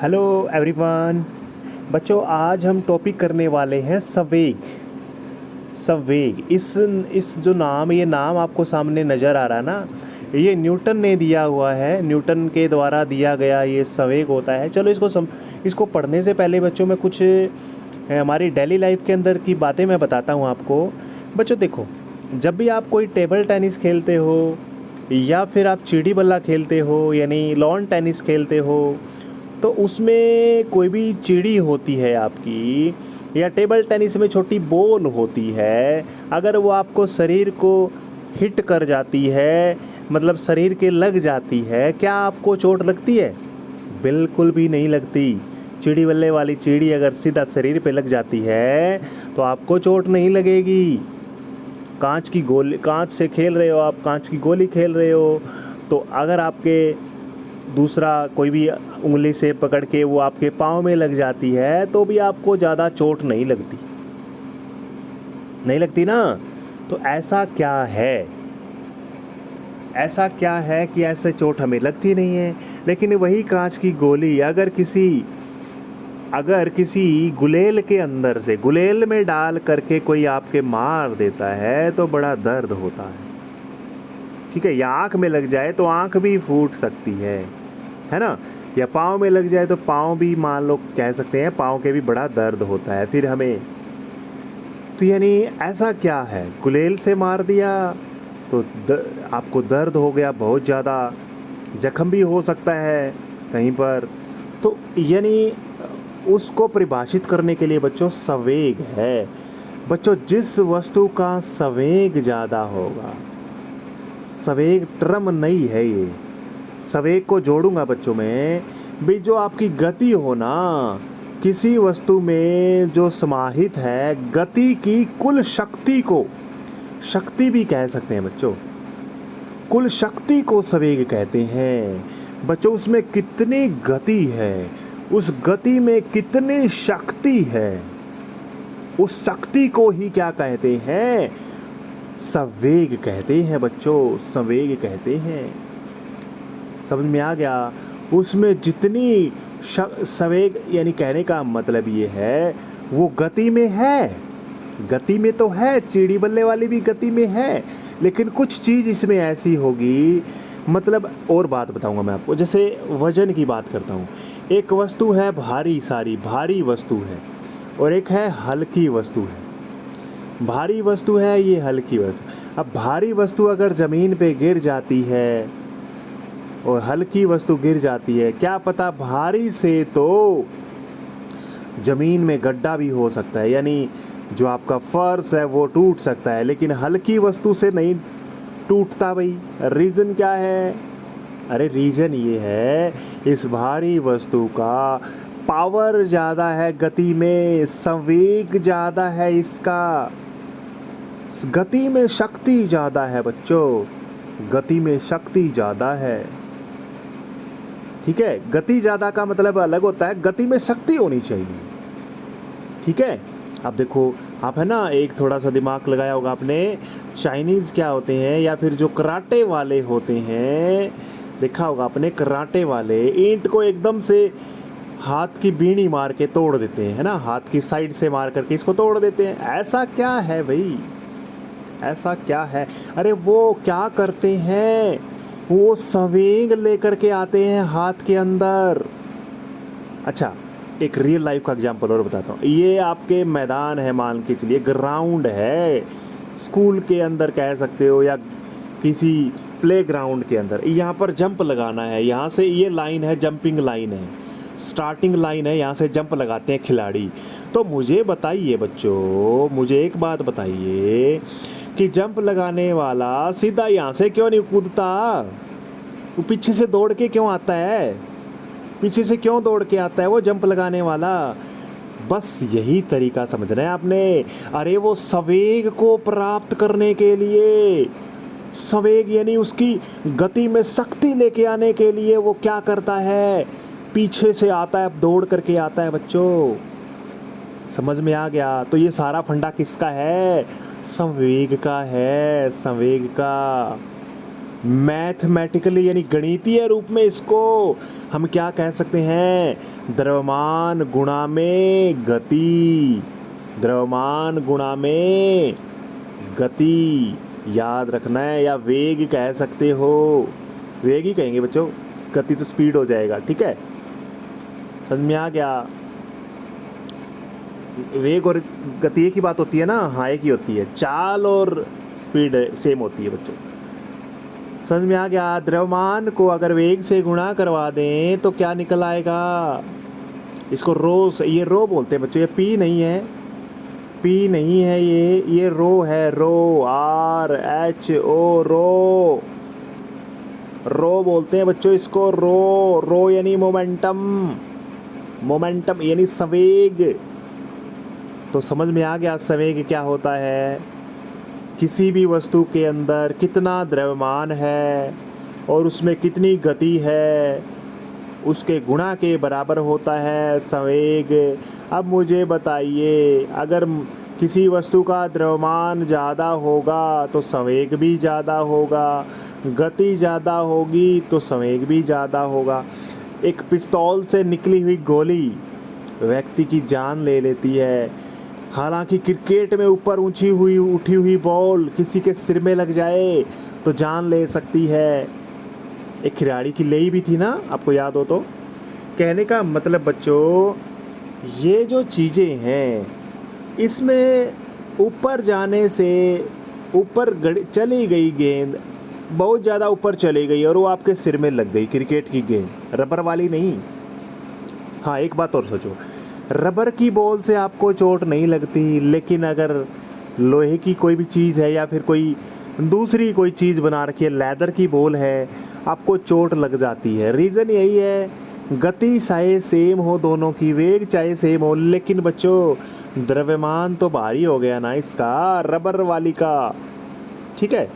Hello everyone. बच्चों, आज हम टॉपिक करने वाले हैं संवेग। संवेग, इस जो नाम, ये नाम आपको सामने नज़र आ रहा है ना, ये न्यूटन ने दिया हुआ है। न्यूटन के द्वारा दिया गया ये संवेग होता है। चलो इसको पढ़ने से पहले बच्चों में कुछ हमारी डेली लाइफ के अंदर की बातें मैं बताता हूँ आपको। बच्चों देखो, जब भी आप कोई टेबल टेनिस खेलते हो या फिर आप चिड़ी बल्ला खेलते हो यानी लॉन टेनिस खेलते हो, तो उसमें कोई भी चिड़ी होती है आपकी, या टेबल टेनिस में छोटी बॉल होती है, अगर वो आपको शरीर को हिट कर जाती है, मतलब शरीर के लग जाती है, क्या आपको चोट लगती है? बिल्कुल भी नहीं लगती। चिड़ी बल्ले वाली चिड़ी अगर सीधा शरीर पे लग जाती है तो आपको चोट नहीं लगेगी। कांच की गोली, कांच से खेल रहे हो आप, कांच की गोली खेल रहे हो, तो अगर आपके दूसरा कोई भी उंगली से पकड़ के वो आपके पाँव में लग जाती है तो भी आपको ज़्यादा चोट नहीं लगती, नहीं लगती ना। तो ऐसा क्या है, ऐसा क्या है कि ऐसे चोट हमें लगती नहीं है? लेकिन वही कांच की गोली अगर किसी गुलेल के अंदर से, गुलेल में डाल करके कोई आपके मार देता है तो बड़ा दर्द होता है। ठीक है, या आँख में लग जाए तो आँख भी फूट सकती है ना। या पाँव में लग जाए तो पाँव भी, मान लो कह सकते हैं, पाँव के भी बड़ा दर्द होता है फिर हमें। तो यानी ऐसा क्या है, गुलेल से मार दिया तो आपको दर्द हो गया बहुत ज़्यादा, जख्म भी हो सकता है कहीं पर। तो यानी उसको परिभाषित करने के लिए बच्चों संवेग है। बच्चों, जिस वस्तु का संवेग ज़्यादा होगा, संवेग टर्म नहीं है ये, संवेग को जोड़ूंगा बच्चों में भी, जो आपकी गति हो ना किसी वस्तु में जो समाहित है, गति की कुल शक्ति को, शक्ति भी कह सकते हैं बच्चों, कुल शक्ति को संवेग कहते हैं। बच्चों, उसमें कितनी गति है, उस गति में कितनी शक्ति है, उस शक्ति को ही क्या कहते हैं? संवेग कहते हैं बच्चों, संवेग कहते हैं। समझ में आ गया? उसमें जितनी संवेग, यानी कहने का मतलब ये है वो गति में है, गति में तो है, चिड़ी बल्ले वाली भी गति में है, लेकिन कुछ चीज़ इसमें ऐसी होगी, मतलब और बात बताऊंगा मैं आपको। जैसे वजन की बात करता हूँ, एक वस्तु है भारी, सारी भारी वस्तु है, और एक है हल्की वस्तु है। भारी वस्तु है ये, हल्की वस्तु। अब भारी वस्तु अगर ज़मीन पे गिर जाती है और हल्की वस्तु गिर जाती है, क्या पता भारी से तो ज़मीन में गड्ढा भी हो सकता है, यानी जो आपका फर्श है वो टूट सकता है, लेकिन हल्की वस्तु से नहीं टूटता भाई। रीज़न क्या है? अरे रीज़न ये है, इस भारी वस्तु का पावर ज़्यादा है, गति में संवेग ज़्यादा है, इसका गति में शक्ति ज़्यादा है बच्चों, गति में शक्ति ज़्यादा है। ठीक है, गति ज़्यादा का मतलब अलग होता है, गति में शक्ति होनी चाहिए। ठीक है, अब देखो आप, है ना, एक थोड़ा सा दिमाग लगाया होगा आपने, चाइनीज़ क्या होते हैं, या फिर जो कराटे वाले होते हैं, देखा होगा आपने, कराटे वाले ईंट को एकदम से हाथ की बीणी मार के तोड़ देते हैं, है ना, हाथ की साइड से मार करके इसको तोड़ देते हैं। ऐसा क्या है भाई, ऐसा क्या है? अरे वो क्या करते हैं, वो संवेग लेकर के आते हैं हाथ के अंदर। अच्छा, एक रियल लाइफ का एग्जांपल और बताता हूँ। ये आपके मैदान है, मान के चलिए ग्राउंड है, स्कूल के अंदर कह सकते हो, या किसी प्लेग्राउंड के अंदर। यहाँ पर जंप लगाना है, यहाँ से ये लाइन है, जंपिंग लाइन है, स्टार्टिंग लाइन है, यहाँ से जंप लगाते हैं खिलाड़ी। तो मुझे बताइए बच्चों, मुझे एक बात बताइए कि जंप लगाने वाला सीधा यहाँ से क्यों नहीं कूदता? वो पीछे से दौड़ के क्यों आता है? पीछे से क्यों दौड़ के आता है वो जंप लगाने वाला? बस यही तरीका समझना है आपने। अरे वो संवेग को प्राप्त करने के लिए, संवेग यानी उसकी गति में शक्ति लेके आने के लिए वो क्या करता है? पीछे से आता है, दौड़ करके आता है बच्चों। समझ में आ गया? तो ये सारा फंडा किसका है? संवेग का है, संवेग का। मैथमेटिकली यानी गणितीय रूप में इसको हम क्या कह सकते हैं? द्रव्यमान गुणा में गति। द्रव्यमान गुणा में गति याद रखना है, या वेग कह सकते हो। वेग ही कहेंगे बच्चों, गति तो स्पीड हो जाएगा। ठीक है, समझ में आ गया? वेग और गति एक ही बात होती है ना? हाँ, एक ही होती है। चाल और स्पीड सेम होती है बच्चों। समझ में आ गया? द्रव्यमान को अगर वेग से गुणा करवा दें तो क्या निकल आएगा? इसको रो, ये रो बोलते हैं बच्चों, ये पी नहीं है, पी नहीं है, ये रो है, रो, RHO, रो। रो बोलते हैं बच्चों इसको, रो। रो यानी मोमेंटम, मोमेंटम यानी संवेग। तो समझ में आ गया संवेग क्या होता है? किसी भी वस्तु के अंदर कितना द्रव्यमान है और उसमें कितनी गति है, उसके गुणा के बराबर होता है संवेग। अब मुझे बताइए, अगर किसी वस्तु का द्रव्यमान ज़्यादा होगा तो संवेग भी ज़्यादा होगा, गति ज़्यादा होगी तो संवेग भी ज़्यादा होगा। एक पिस्तौल से निकली हुई गोली व्यक्ति की जान ले लेती है, हालांकि क्रिकेट में ऊपर उठी हुई बॉल किसी के सिर में लग जाए तो जान ले सकती है। एक खिलाड़ी की लेई भी थी ना, आपको याद हो तो। कहने का मतलब बच्चों, ये जो चीज़ें हैं इसमें ऊपर जाने से, ऊपर चली गई गेंद, बहुत ज़्यादा ऊपर चली गई और वो आपके सिर में लग गई, क्रिकेट की गेंद, रबर वाली नहीं। हाँ, एक बात और सोचो, रबर की बॉल से आपको चोट नहीं लगती, लेकिन अगर लोहे की कोई भी चीज़ है या फिर कोई दूसरी कोई चीज़ बना रखी है, लेदर की बॉल है, आपको चोट लग जाती है। रीज़न यही है, गति चाहे सेम हो दोनों की, वेग चाहे सेम हो, लेकिन बच्चों द्रव्यमान तो भारी हो गया ना इसका, रबर वाली का। ठीक है,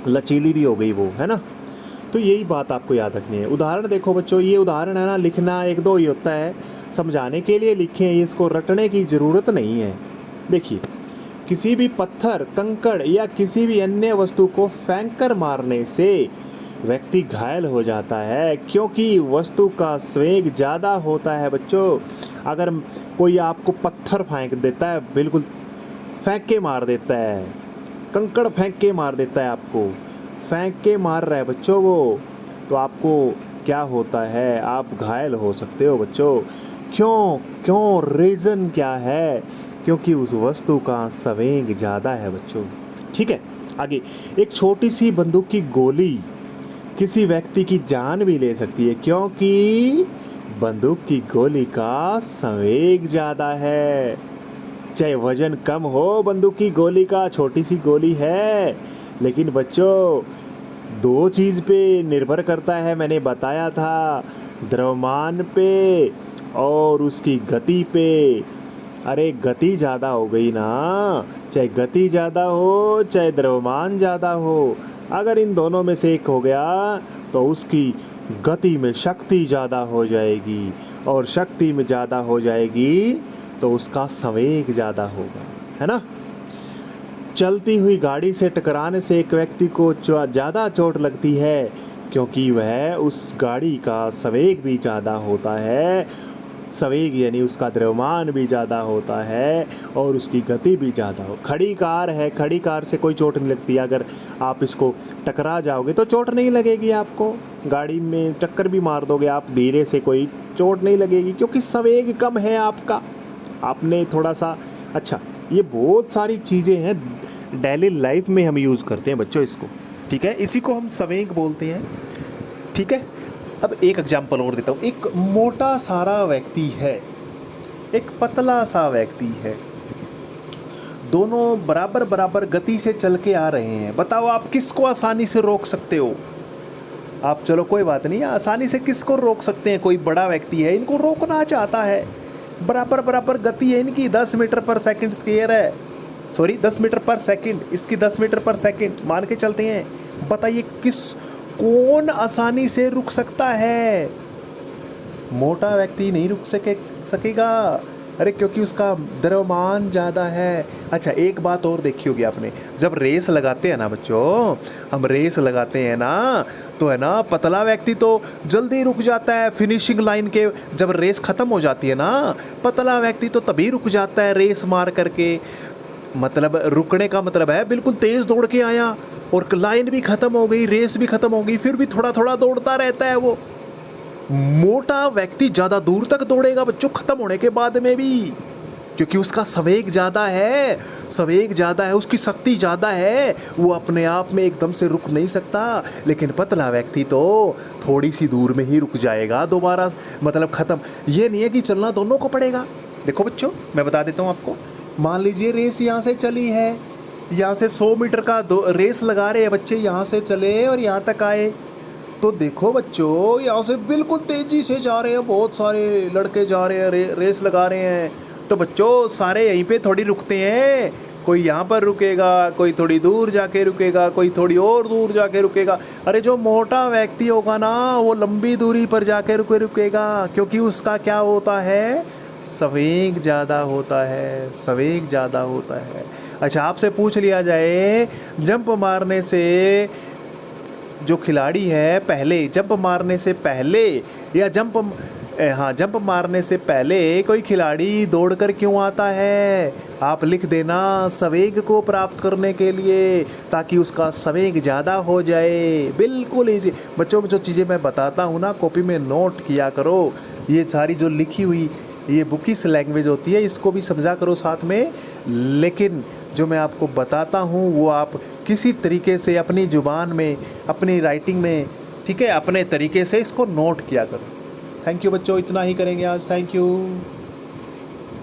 लचीली भी हो गई वो, है ना? तो यही बात आपको याद रखनी है। उदाहरण देखो बच्चों, ये उदाहरण है ना, लिखना एक दो ही होता है, समझाने के लिए लिखें, इसको रटने की ज़रूरत नहीं है। देखिए, किसी भी पत्थर, कंकड़ या किसी भी अन्य वस्तु को फेंक कर मारने से व्यक्ति घायल हो जाता है, क्योंकि वस्तु का संवेग ज़्यादा होता है बच्चों। अगर कोई आपको पत्थर फेंक देता है, बिल्कुल फेंक के मार देता है, कंकड़ फेंक के मार देता है, आपको फेंक के मार रहा है बच्चों वो, तो आपको क्या होता है? आप घायल हो सकते हो बच्चों। क्यों? रीज़न क्या है? क्योंकि उस वस्तु का संवेग ज़्यादा है बच्चों। ठीक है, आगे, एक छोटी सी बंदूक की गोली किसी व्यक्ति की जान भी ले सकती है, क्योंकि बंदूक की गोली का संवेग ज़्यादा है। चाहे वजन कम हो बंदूक की गोली का, छोटी सी गोली है, लेकिन बच्चों दो चीज़ पे निर्भर करता है, मैंने बताया था, द्रव्यमान पे और उसकी गति पे। अरे गति ज़्यादा हो गई ना, चाहे गति ज़्यादा हो चाहे द्रव्यमान ज़्यादा हो, अगर इन दोनों में से एक हो गया तो उसकी गति में शक्ति ज़्यादा हो जाएगी, और शक्ति में ज़्यादा हो जाएगी तो उसका संवेग ज़्यादा होगा, है ना? चलती हुई गाड़ी से टकराने से एक व्यक्ति को ज़्यादा चोट लगती है, क्योंकि वह उस गाड़ी का संवेग भी ज़्यादा होता है। संवेग यानी उसका द्रव्यमान भी ज़्यादा होता है और उसकी गति भी ज़्यादा हो। खड़ी कार है, खड़ी कार से कोई चोट नहीं लगती, अगर आप इसको टकरा जाओगे तो चोट नहीं लगेगी आपको। गाड़ी में टक्कर भी मार दोगे आप धीरे से, कोई चोट नहीं लगेगी, क्योंकि संवेग कम है आपका, आपने थोड़ा सा। अच्छा, ये बहुत सारी चीज़ें हैं डेली लाइफ में हम यूज़ करते हैं बच्चों इसको। ठीक है, इसी को हम संवेग बोलते हैं। ठीक है, अब एक एग्जाम्पल और देता हूँ। एक मोटा सारा व्यक्ति है, एक पतला सा व्यक्ति है, दोनों बराबर बराबर गति से चल के आ रहे हैं। बताओ आप किसको आसानी से रोक सकते हो? आप चलो कोई बात नहीं, आसानी से किसको रोक सकते हैं? कोई बड़ा व्यक्ति है, इनको रोकना चाहता है, बराबर बराबर गति है इनकी, 10 मीटर पर सेकंड स्क्वायर है, सॉरी 10 मीटर पर सेकंड, इसकी 10 मीटर पर सेकंड मान के चलते हैं। बताइए कौन आसानी से रुक सकता है? मोटा व्यक्ति नहीं रुक सकेगा। अरे क्योंकि उसका द्रव्यमान ज़्यादा है। अच्छा एक बात और देखी होगी आपने, जब रेस लगाते हैं ना बच्चों, हम रेस लगाते हैं ना, तो है ना पतला व्यक्ति तो जल्दी रुक जाता है फिनिशिंग लाइन के, जब रेस ख़त्म हो जाती है ना, पतला व्यक्ति तो तभी रुक जाता है रेस मार करके। मतलब रुकने का मतलब है बिल्कुल तेज़ दौड़ के आया और लाइन भी ख़त्म हो गई, रेस भी ख़त्म हो गई, फिर भी थोड़ा थोड़ा दौड़ता रहता है वो। मोटा व्यक्ति ज़्यादा दूर तक दौड़ेगा बच्चों ख़त्म होने के बाद में भी, क्योंकि उसका संवेग ज़्यादा है, संवेग ज़्यादा है, उसकी शक्ति ज़्यादा है, वो अपने आप में एकदम से रुक नहीं सकता। लेकिन पतला व्यक्ति तो थोड़ी सी दूर में ही रुक जाएगा दोबारा, मतलब ख़त्म। ये नहीं है कि चलना दोनों को पड़ेगा। देखो बच्चों मैं बता देता हूँ आपको, मान लीजिए रेस यहाँ से चली है, यहाँ से 100 मीटर का रेस लगा रहे हैं बच्चे, यहाँ से चले और यहाँ तक आए, तो देखो बच्चों यहाँ से बिल्कुल तेज़ी से जा रहे हैं, बहुत सारे लड़के जा रहे हैं, रेस लगा रहे हैं। तो बच्चों सारे यहीं पे थोड़ी रुकते हैं, कोई यहाँ पर रुकेगा, कोई थोड़ी दूर जाके रुकेगा, कोई थोड़ी और दूर जाके रुकेगा। अरे जो मोटा व्यक्ति होगा ना वो लंबी दूरी पर जाके रुकेगा, क्योंकि उसका क्या होता है, संवेग ज़्यादा होता है, संवेग ज़्यादा होता है। अच्छा आपसे पूछ लिया जाए, जंप मारने से जो खिलाड़ी है पहले, जंप मारने से पहले या जंप मारने से पहले कोई खिलाड़ी दौड़कर क्यों आता है, आप लिख देना संवेग को प्राप्त करने के लिए, ताकि उसका संवेग ज़्यादा हो जाए। बिल्कुल इजी बच्चों, जो चीज़ें मैं बताता हूँ ना कॉपी में नोट किया करो, ये सारी जो लिखी हुई ये बुकिश लैंग्वेज होती है, इसको भी समझा करो साथ में। लेकिन जो मैं आपको बताता हूँ वो आप किसी तरीके से अपनी ज़ुबान में, अपनी राइटिंग में, ठीक है, अपने तरीके से इसको नोट किया करो। थैंक यू बच्चों, इतना ही करेंगे आज। Thank you.